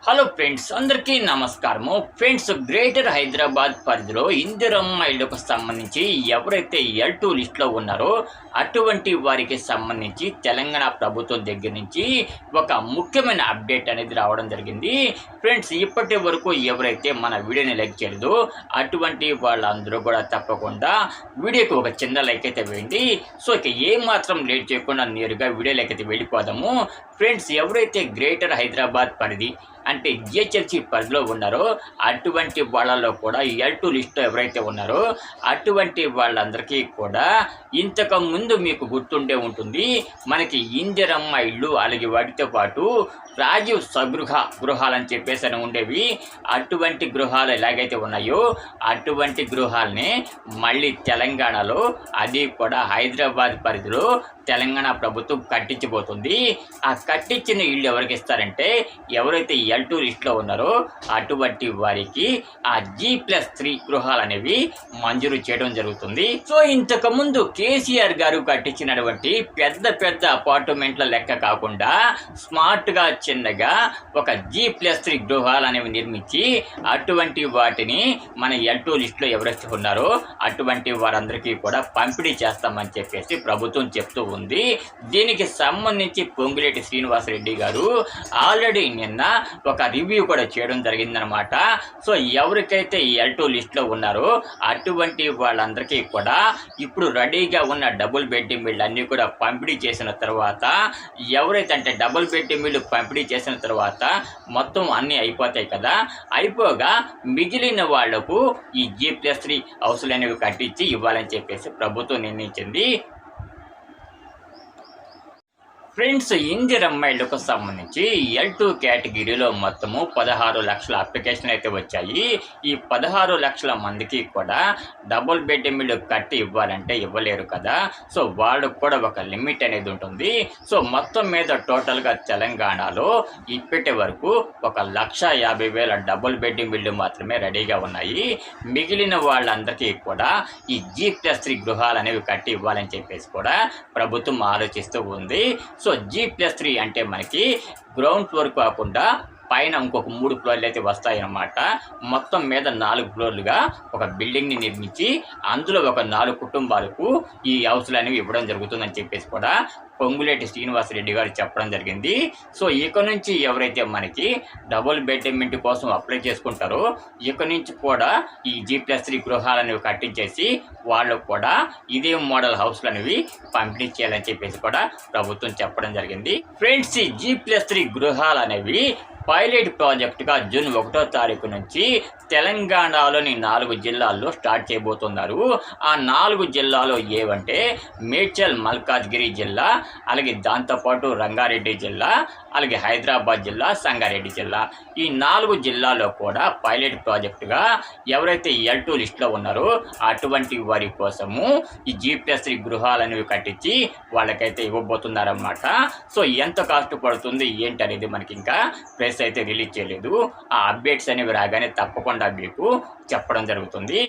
Hello friends, అందరికీ నమస్కారము. Friends, greater Hyderabad పరిధిలో ఇందిరమ్మ ఇళ్లకు సంబంధించి ఎవరైతే L2 లిస్టులో ఉన్నారో అటువంటి వారికి సంబంధించి తెలంగాణ ప్రభుత్వం దగ్గర నుంచి ఒక ముఖ్యమైన అప్డేట్ అనేది రావడం జరిగింది. ఫ్రెండ్స్, ఇప్పటి వరకు ఎవరైతే మన వీడియోని లైక్ చేయలేదో అటువంటి వాళ్ళందరూ కూడా తప్పకుండా వీడియోకి ఒక చిన్న లైక్ అయితే వేయండి. సో ఇక ఏమాత్రం లేట్ చేయకుండా నేరుగా వీడియోలోకి అయితే వెళ్ళిపోదాము. ఫ్రెండ్స్, ఎవరైతే గ్రేటర్ హైదరాబాద్ పరిధి అంటే జిహెచ్ఎంసీ పరిధిలో ఉన్నారో అటువంటి వాళ్ళలో కూడా L2 లిస్టులో ఎవరైతే ఉన్నారో అటువంటి వాళ్ళందరికీ కూడా ఇంతకు ముందు మీకు గుర్తుండే ఉంటుంది, మనకి ఇందిరమ్మ ఇళ్ళు అలాగే వాటితో పాటు రాజీవ్ గృహాలని చెప్పేసి అని ఉండేవి. అటువంటి గృహాలు ఎలాగైతే ఉన్నాయో అటువంటి గృహాలని మళ్ళీ తెలంగాణలో, అది కూడా హైదరాబాద్ పరిధిలో తెలంగాణ ప్రభుత్వం కట్టించబోతుంది. ఆ కట్టించిన ఇళ్ళు ఎవరికి ఇస్తారంటే ఎవరైతే L2 లిస్టులో ఉన్నారో అటువంటి వారికి ఆ G+3 గృహాలు అనేవి మంజూరు చేయడం జరుగుతుంది. సో ఇంతకుముందు కేసీఆర్ గారు కట్టించినటువంటి పెద్ద పెద్ద అపార్ట్మెంట్ల లెక్క కాకుండా స్మార్ట్గా చిన్నగా ఒక G+3 గృహాలు అనేవి నిర్మించి అటువంటి వాటిని మన L2 లిస్టులో ఎవరైతే ఉన్నారో అటువంటి వారందరికీ కూడా పంపిణీ చేస్తామని చెప్పేసి ప్రభుత్వం చెప్తూ ఉంది. దీనికి సంబంధించి పొంగులేటి శ్రీనివాసరెడ్డి గారు ఆల్రెడీ నిన్న ఒక రివ్యూ కూడా చేయడం జరిగిందనమాట. సో ఎవరికైతే L2 లిస్టులో ఉన్నారో అటువంటి వాళ్ళందరికీ కూడా ఇప్పుడు రెడీగా ఉన్న డబుల్ బెడ్రూమ్ ఇళ్ళు అన్నీ కూడా పంపిణీ చేసిన తర్వాత, ఎవరైతే అంటే డబుల్ బెడ్రూమ్ ఇళ్ళు పంపిణీ చేసిన తర్వాత మొత్తం అన్నీ అయిపోతాయి కదా, అయిపోగా మిగిలిన వాళ్లకు ఈ G+3 హౌస్లు అనేవి కట్టించి ఇవ్వాలని చెప్పేసి ప్రభుత్వం నిర్ణయించింది. ఫ్రెండ్స్, ఇందిరమ్మ ఇళ్లకు సంబంధించి L2 కేటగిరీలో మొత్తము 16 లక్షల అప్లికేషన్ అయితే వచ్చాయి. ఈ 16 లక్షల మందికి కూడా డబుల్ బెడ్రూమ్ ఇళ్ళు కట్టి ఇవ్వాలంటే ఇవ్వలేరు కదా. సో వాళ్ళకు కూడా ఒక లిమిట్ అనేది ఉంటుంది. సో మొత్తం మీద టోటల్గా తెలంగాణలో ఇప్పటి వరకు 1,50,000 డబుల్ బెడ్రూమ్ ఇళ్ళు మాత్రమే రెడీగా ఉన్నాయి. మిగిలిన వాళ్ళందరికీ కూడా ఈ G+3 గృహాలు అనేవి కట్టి ఇవ్వాలని చెప్పేసి కూడా ప్రభుత్వం ఆలోచిస్తూ ఉంది. సో G+3 అంటే మనకి గ్రౌండ్ ఫ్లోర్ కాకుండా పైన ఇంకొక 3 ఫ్లోర్లు అయితే వస్తాయన్నమాట. మొత్తం మీద 4 ఫ్లోర్లుగా ఒక బిల్డింగ్ని నిర్మించి అందులో ఒక 4 కుటుంబాలకు ఈ హౌస్లు అనేవి ఇవ్వడం జరుగుతుందని చెప్పేసి కూడా పొంగులేటి శ్రీనివాసరెడ్డి గారు చెప్పడం జరిగింది. సో ఇక నుంచి ఎవరైతే మనకి డబుల్ బెడ్రూమ్ ఇంటి కోసం అప్లై చేసుకుంటారో ఇక నుంచి కూడా ఈ G+3 గృహాలు అనేవి కట్టించేసి వాళ్ళకు కూడా ఇదే మోడల్ హౌస్లు అనేవి పంపిణీ చేయాలని చెప్పేసి కూడా ప్రభుత్వం చెప్పడం జరిగింది. ఫ్రెండ్స్, ఈ G+3 గృహాలు అనేవి పైలట్ ప్రాజెక్టుగా జూన్ 1వ తారీఖు నుంచి తెలంగాణలోని 4 జిల్లాల్లో స్టార్ట్ చేయబోతున్నారు. ఆ 4 జిల్లాలో ఏవంటే మేడ్చల్ మల్కాజ్గిరి జిల్లా, అలాగే దాంతోపాటు రంగారెడ్డి జిల్లా, అలాగే హైదరాబాద్ జిల్లా, సంగారెడ్డి జిల్లా. ఈ 4 జిల్లాలో కూడా పైలట్ ప్రాజెక్టుగా ఎవరైతే L2 లిస్టులో ఉన్నారో అటువంటి వారి కోసము ఈ G+3 గృహాలు అనేవి కట్టించి వాళ్ళకైతే ఇవ్వబోతున్నారన్నమాట. సో ఎంత కాస్ట్ పడుతుంది ఏంటి అనేది మనకి ఇంకా ప్రెస్ అయితే రిలీజ్ చేయలేదు. ఆ అప్డేట్స్ అనేవి రాగానే తప్పకుండా మీకు చెప్పడం జరుగుతుంది.